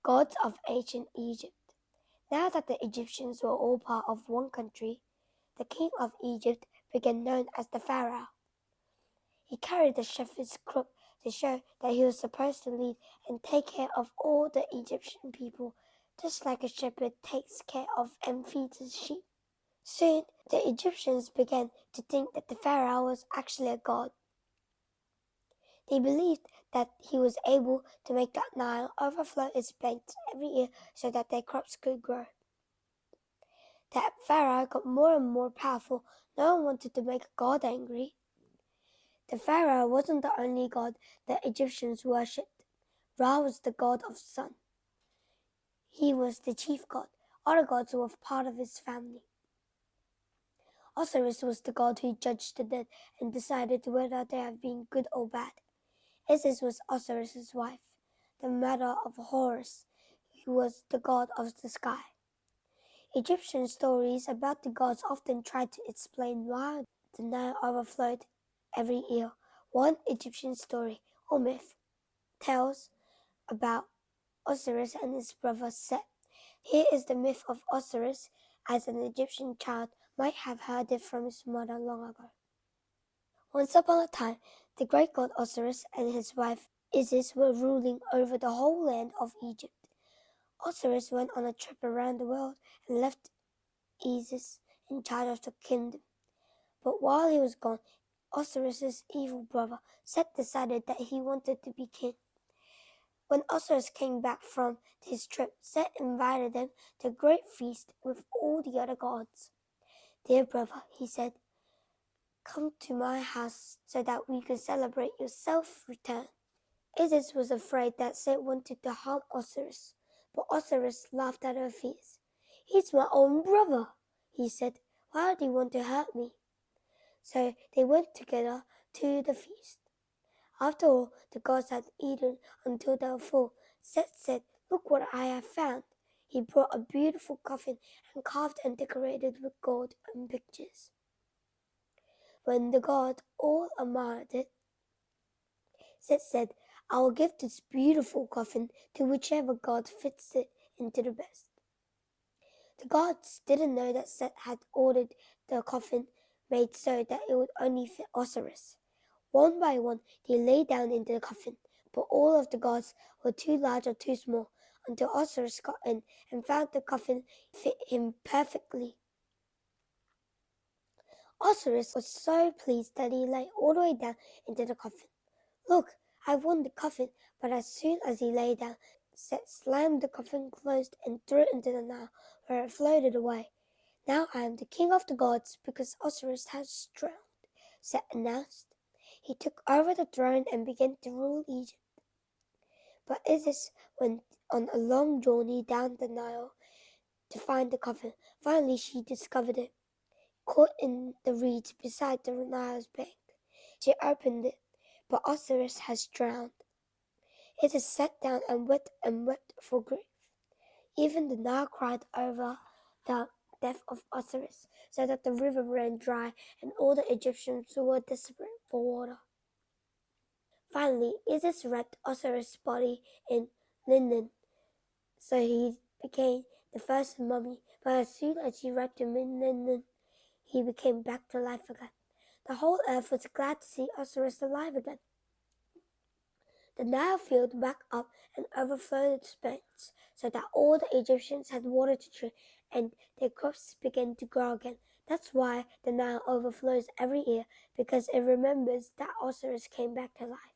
Gods of ancient Egypt. Now that the Egyptians were all part of one country, the king of Egypt became known as the Pharaoh. He carried the shepherd's crook to show that he was supposed to lead and take care of all the Egyptian people, just like a shepherd takes care of and feeds his sheep. Soon, the Egyptians began to think that the Pharaoh was actually a god. They believed that he was able to make the Nile overflow its banks every year so that their crops could grow. That Pharaoh got more and more powerful. No one wanted to make God angry. The Pharaoh wasn't the only god the Egyptians worshipped. Ra was the god of the sun. He was the chief god. Other gods were part of his family. Osiris was the god who judged the dead and decided whether they have been good or bad. Isis was Osiris's wife, the mother of Horus, who was the god of the sky. Egyptian stories about the gods often tried to explain why the Nile overflowed every year. One Egyptian story or myth tells about Osiris and his brother Set. Here is the myth of Osiris, as an Egyptian child might have heard it from his mother long ago. Once upon a time, the great god Osiris and his wife Isis were ruling over the whole land of Egypt. Osiris went on a trip around the world and left Isis in charge of the kingdom. But while he was gone, Osiris's evil brother Set decided that he wanted to be king. When Osiris came back from his trip, Set invited him to a great feast with all the other gods. "Dear brother," he said, "come to my house so that we can celebrate your safe return." Isis was afraid that Set wanted to harm Osiris, but Osiris laughed at her fears. "He's my own brother," he said. "Why would he want to hurt me?" So they went together to the feast. After all the gods had eaten until they were full, Set said, "Look what I have found." He brought a beautiful coffin and carved and decorated with gold and pictures. When the gods all admired it, Set said, "I will give this beautiful coffin to whichever god fits it into the best." The gods didn't know that Set had ordered the coffin made so that it would only fit Osiris. One by one, they lay down into the coffin, but all of the gods were too large or too small until Osiris got in and found the coffin fit him perfectly. Osiris was so pleased that he lay all the way down into the coffin. "Look, I've won the coffin," but as soon as he lay down, Set slammed the coffin closed and threw it into the Nile, where it floated away. "Now I am the king of the gods because Osiris has drowned," Set announced. He took over the throne and began to rule Egypt. But Isis went on a long journey down the Nile to find the coffin. Finally, she discovered it, caught in the reeds beside the Nile's bank. She opened it, but Osiris has drowned. Isis sat down and wept for grief. Even the Nile cried over the death of Osiris, so that the river ran dry and all the Egyptians were desperate for water. Finally, Isis wrapped Osiris' body in linen, so he became the first mummy. But as soon as she wrapped him in linen, he became back to life again. The whole earth was glad to see Osiris alive again. The Nile filled back up and overflowed its banks, so that all the Egyptians had water to drink and their crops began to grow again. That's why the Nile overflows every year, because it remembers that Osiris came back to life.